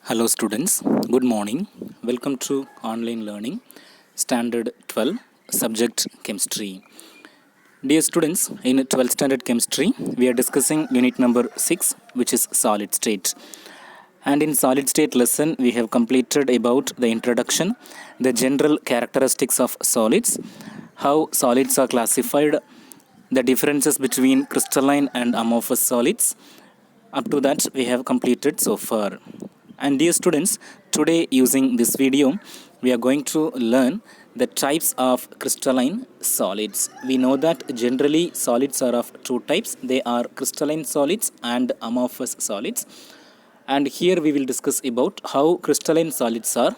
Hello students, good morning. Welcome to online learning standard 12 subject chemistry. Dear students, in 12th standard chemistry we are discussing unit number 6 which is solid state. And in solid state lesson we have completed about the introduction, the general characteristics of solids, how solids are classified, the differences between crystalline and amorphous solids. Up to that we have completed so far. And dear students, today using this video we are going to learn the types of crystalline solids. We know that generally solids are of two types. They are crystalline solids and amorphous solids. And here we will discuss about how crystalline solids are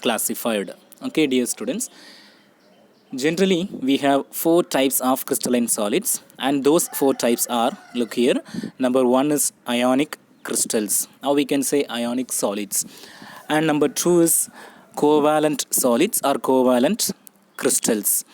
classified. Okay dear students, generally we have four types of crystalline solids, and those four types are, look here, number one is ionic crystals, or we can say ionic solids, and number two is covalent solids or covalent crystals.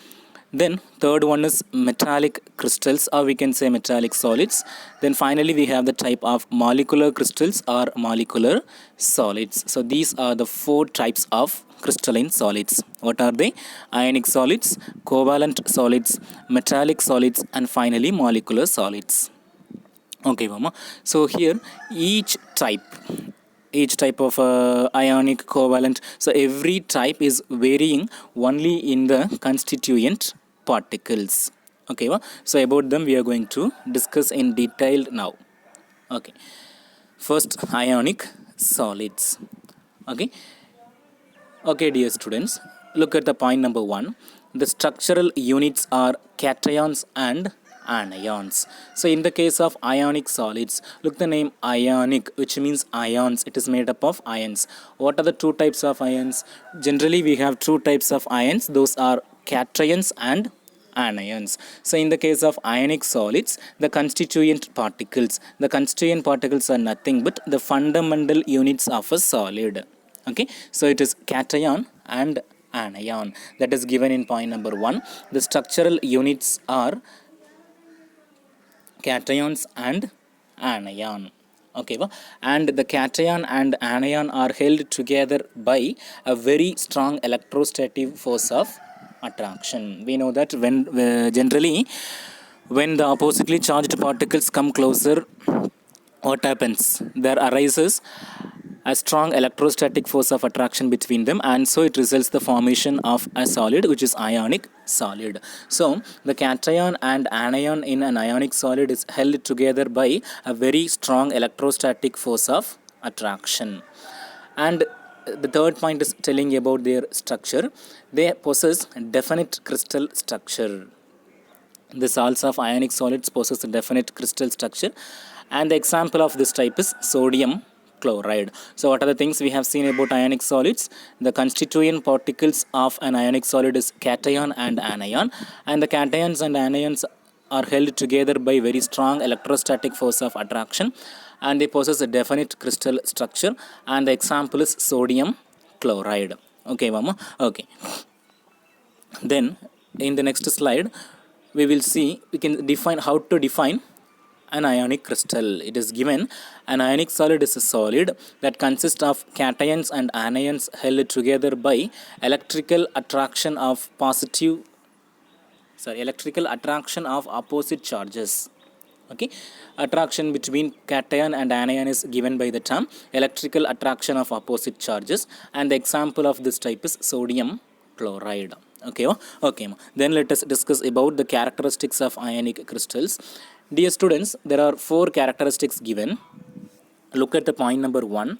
Then third one is metallic crystals, or we can say metallic solids. Then finally we have the type of molecular crystals or molecular solids. So these are the four types of crystalline solids. What are they? Ionic solids, covalent solids, metallic solids, and finally molecular solids. Okay mama, so here each type of ionic, covalent, so every type is varying only in the constituent particles. Okay, so about them we are going to discuss in detail now. Okay, first ionic solids. Okay dear students, look at the point number 1. The structural units are cations and anions. So in the case of ionic solids, look the name ionic, which means ions. It is made up of ions. What are the two types of ions? Generally we have two types of ions. Those are cations and anions. So in the case of ionic solids, the constituent particles are nothing but the fundamental units of a solid. Okay, so it is cation and anion. That is given in point number 1. The structural units are cations and anion. Okay, and the cation and anion are held together by a very strong electrostatic force of attraction. We know that when generally when the oppositely charged particles come closer, what happens? There arises a strong electrostatic force of attraction between them, and so it results the formation of a solid which is ionic solid. So the cation and anion in an ionic solid is held together by a very strong electrostatic force of attraction. And the third point is telling about their structure. They possess definite crystal structure. The salts of ionic solids possess a definite crystal structure, and the example of this type is sodium chloride. So what are the things we have seen about ionic solids? The constituent particles of an ionic solid is cation and anion, and the cations and anions are held together by very strong electrostatic force of attraction, and they possess a definite crystal structure, and the example is sodium chloride. Okay mama, okay. Then in the next slide we will see, we can define how to define an ionic crystal. It is given, an ionic solid is a solid that consists of cations and anions held together by electrical attraction of opposite charges. Okay, attraction between cation and anion is given by the term electrical attraction of opposite charges, and the example of this type is sodium chloride. Okay, okay. Then let us discuss about the characteristics of ionic crystals. Dear students, there are four characteristics given. Look at the point number 1.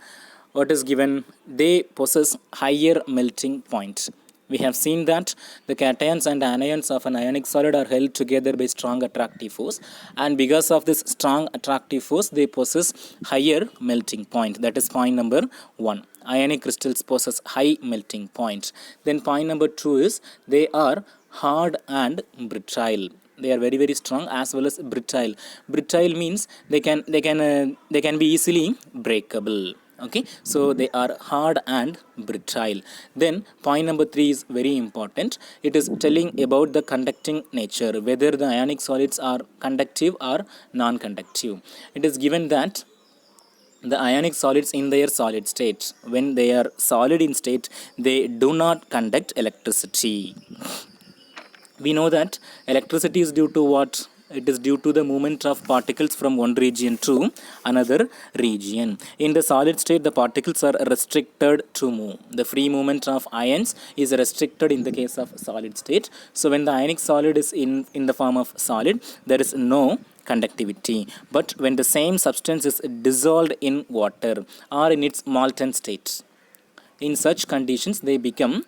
What is given? They possess higher melting point. We have seen that the cations and anions of an ionic solid are held together by strong attractive force, and because of this strong attractive force they possess higher melting point. That is point number 1. Ionic crystals possess high melting point. Then point number 2 is they are hard and brittle. They are very very strong as well as brittle. Brittle means they can be easily breakable. Okay, so they are hard and brittle. Then point number 3 is very important. It is telling about the conducting nature, whether the ionic solids are conductive or non-conductive. It is given that the ionic solids in their solid state, when they are solid in state, they do not conduct electricity. We know that electricity is due to what? It is due to the movement of particles from one region to another region. In the solid state, the particles are restricted to move. The free movement of ions is restricted in the case of solid state. So when the ionic solid is in the form of solid, there is no conductivity. But when the same substance is dissolved in water or in its molten state, in such conditions they become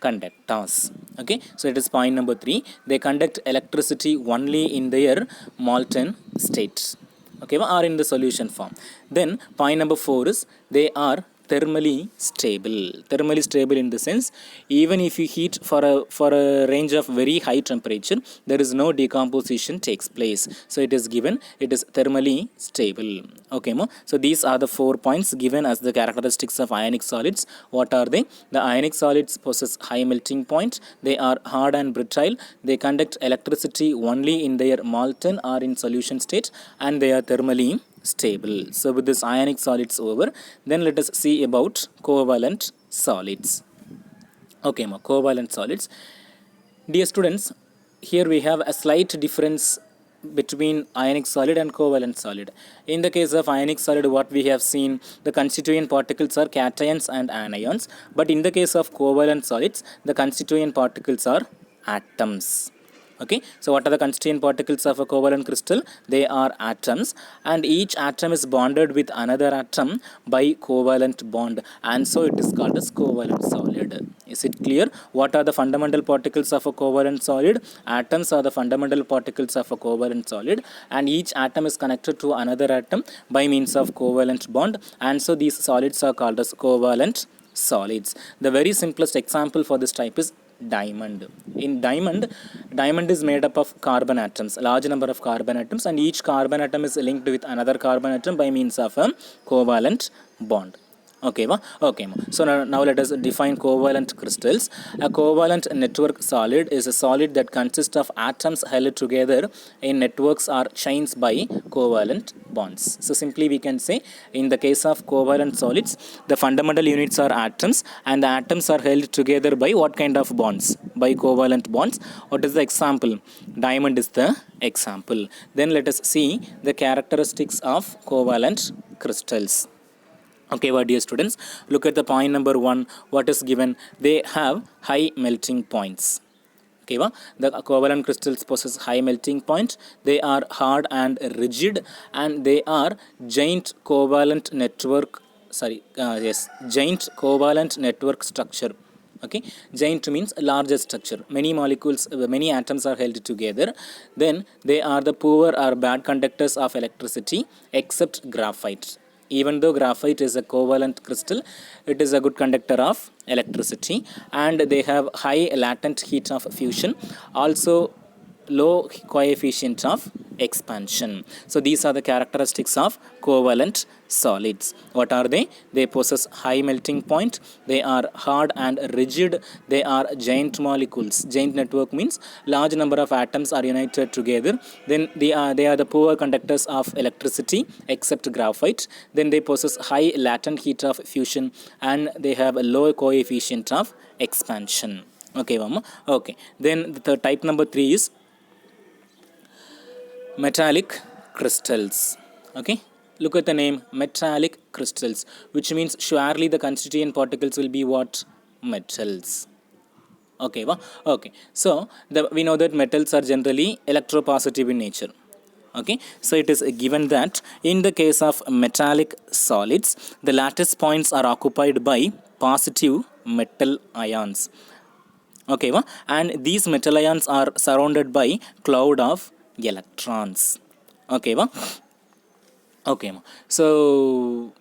conductors. Okay, so it is point number 3. They conduct electricity only in their molten state, okay, or in the solution form. Then point number 4 is they are thermally stable. Thermally stable in the sense, even if you heat for a range of very high temperature, there is no decomposition takes place. So it is given, it is thermally stable. Okay, so these are the 4 points given as the characteristics of ionic solids. What are they? The ionic solids possess high melting point, they are hard and brittle, they conduct electricity only in their molten or in solution state, and they are thermally stable. So with this ionic solids over, then let us see about covalent solids. Okay, covalent solids. Dear students, here we have a slight difference between ionic solid and covalent solid. In the case of ionic solid, what we have seen, the constituent particles are cations and anions, but in the case of covalent solids, the constituent particles are atoms. Okay, so what are the constituent particles of a covalent crystal? They are atoms, and each atom is bonded with another atom by covalent bond, and so it is called as covalent solid. Is it clear? What are the fundamental particles of a covalent solid? Atoms are the fundamental particles of a covalent solid, and each atom is connected to another atom by means of covalent bond, and so these solids are called as covalent solids. The very simplest example for this type is diamond. In diamond is made up of carbon atoms, a large number of carbon atoms, and each carbon atom is linked with another carbon atom by means of a covalent bond. Okay, so now let us define covalent crystals. A covalent network solid is a solid that consists of atoms held together in networks or chains by covalent bonds. So simply we can say, in the case of covalent solids, the fundamental units are atoms, and the atoms are held together by what kind of bonds? By covalent bonds. What is the example? Diamond is the example. Then let us see the characteristics of covalent crystals. Okay, dear students, look at the point number 1. What is given? They have high melting points. Okay, the covalent crystals possess high melting point. They are hard and rigid, and they are giant covalent network. Giant covalent network structure. Okay, giant means larger structure. Many molecules, many atoms are held together. Then they are the poor or bad conductors of electricity, except graphite. Even though graphite is a covalent crystal, it is a good conductor of electricity, and they have high latent heat of fusion, also low coefficient of expansion. So these are the characteristics of covalent solids. What are they? They possess high melting point, they are hard and rigid, they are giant molecules. Giant network means large number of atoms are united together. Then they are the poor conductors of electricity, except graphite. Then they possess high latent heat of fusion, and they have a low coefficient of expansion. Okay, Mama. Okay, then the type number 3 is metallic crystals. Okay, look at the name, metallic crystals, which means surely the constituent particles will be what? Metals. Okay, okay, so we know that metals are generally electropositive in nature. Okay, so it is given that in the case of metallic solids, the lattice points are occupied by positive metal ions. Okay, and these metal ions are surrounded by cloud of electrons. Okay, okay, so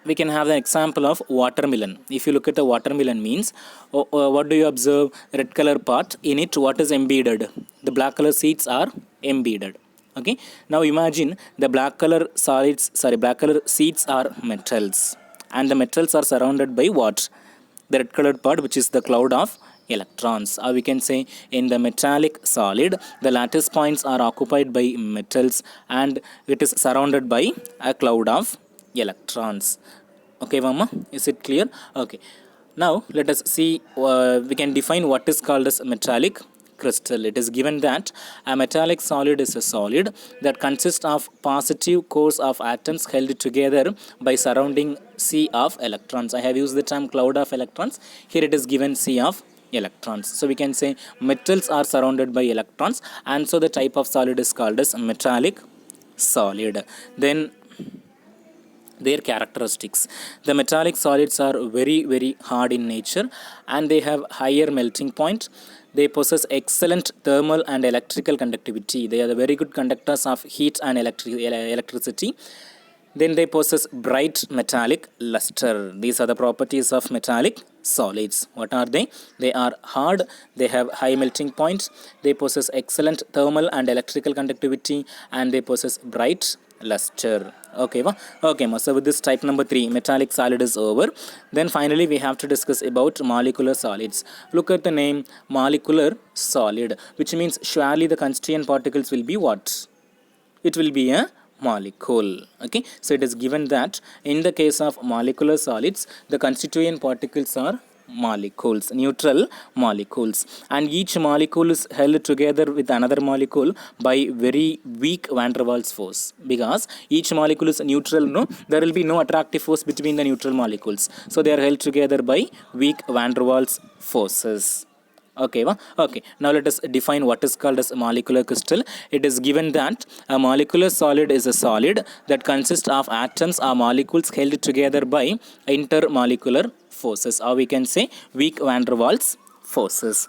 we can have an example of watermelon. If you look at the watermelon means, what do you observe? Red color part, in it what is embedded? The black color seeds are embedded. Okay, now imagine the black color seeds are metals, and the metals are surrounded by what? The red colored part, which is the cloud of electrons. Or we can say, in the metallic solid, the lattice points are occupied by metals, and it is surrounded by a cloud of electrons. Okay, Mama, is it clear? Okay. Now let us see, we can define what is called as metallic crystal. It is given that a metallic solid is a solid that consists of positive cores of atoms held together by surrounding sea of electrons. I have used the term cloud of electrons. Here it is given sea of electrons. So we can say metals are surrounded by electrons, and so the type of solid is called as metallic solid. Then their characteristics: the metallic solids are very hard in nature, and they have higher melting point. They possess excellent thermal and electrical conductivity. They are the very good conductors of heat and electricity. Then they possess bright metallic luster. These are the properties of metallic solids. What are they? They are hard, they have high melting point, they possess excellent thermal and electrical conductivity, and they possess bright luster. Okay, so with this type number 3, metallic solid, is over. Then finally we have to discuss about molecular solids. Look at the name, molecular solid, which means surely the constituent particles will be what? It will be a molecule. Okay, so it is given that in the case of molecular solids, the constituent particles are molecules, neutral molecules, and each molecule is held together with another molecule by very weak van der Waals force. Because each molecule is neutral, no, there will be no attractive force between the neutral molecules, so they are held together by weak van der Waals forces. Okay, now let us define what is called as a molecular crystal. It is given that a molecular solid is a solid that consists of atoms or molecules held together by intermolecular forces, or we can say weak van der Waals forces.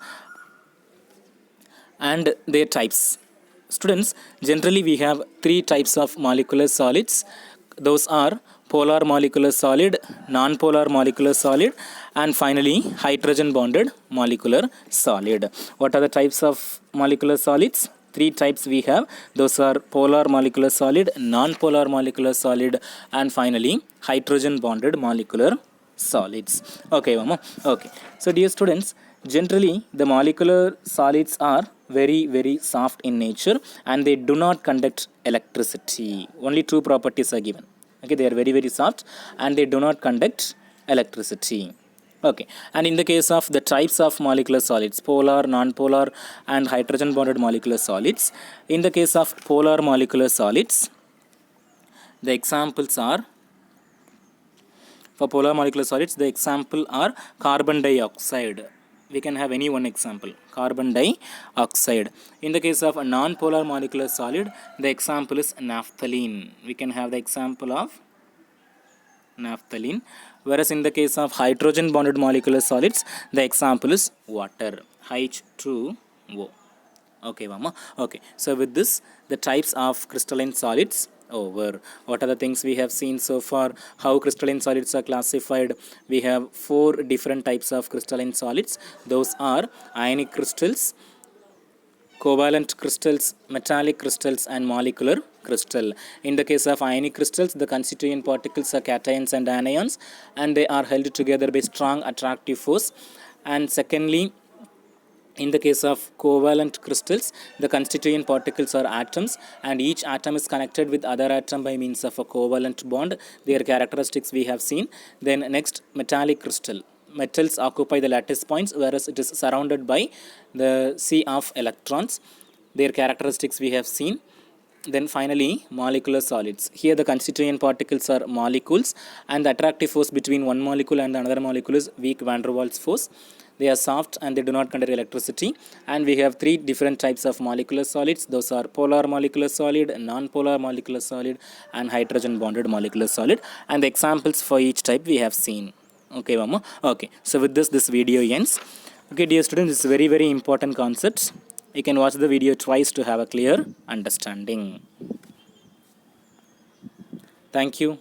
And their types. Students, generally we have 3 types of molecular solids. Those are polar molecular solid, non-polar molecular solid, and finally hydrogen bonded molecular solid. What are the types of molecular solids? 3 types we have. Those are polar molecular solid, non-polar molecular solid, and finally hydrogen bonded molecular solids. Okay, Mama. Okay. So dear students, generally the molecular solids are very soft in nature, and they do not conduct electricity. Only 2 properties are given. Okay, they are very soft and they do not conduct electricity. Okay, and in the case of the types of molecular solids, polar, non-polar, and hydrogen bonded molecular solids, in the case of polar molecular solids, the examples are, for polar molecular solids, the example are carbon dioxide. We can have any one example, carbon dioxide. In the case of a non-polar molecular solid, the example is naphthalene. We can have the example of naphthalene. Whereas in the case of hydrogen bonded molecular solids, the example is water, H2O. Okay, Mama. Okay, so with this, the types of crystalline solids over. What are the things we have seen so far? How crystalline solids are classified? We have 4 different types of crystalline solids. Those are ionic crystals, covalent crystals, metallic crystals, and molecular crystal. In the case of ionic crystals, the constituent particles are cations and anions, and they are held together by strong attractive force. And secondly, in the case of covalent crystals, the constituent particles are atoms, and each atom is connected with other atom by means of a covalent bond. Their characteristics we have seen. Then next, metallic crystal. Metals occupy the lattice points, whereas it is surrounded by the sea of electrons. Their characteristics we have seen. Then finally, molecular solids. Here the constituent particles are molecules, and the attractive force between one molecule and another molecule is weak van der Waals force. They are soft and they do not conduct electricity. And we have 3 different types of molecular solids. Those are polar molecular solid, non-polar molecular solid, and hydrogen bonded molecular solid. And the examples for each type we have seen. Okay, Mama. Okay, so with this video ends. Okay, dear students, this is very important concepts. You can watch the video twice to have a clear understanding. Thank you.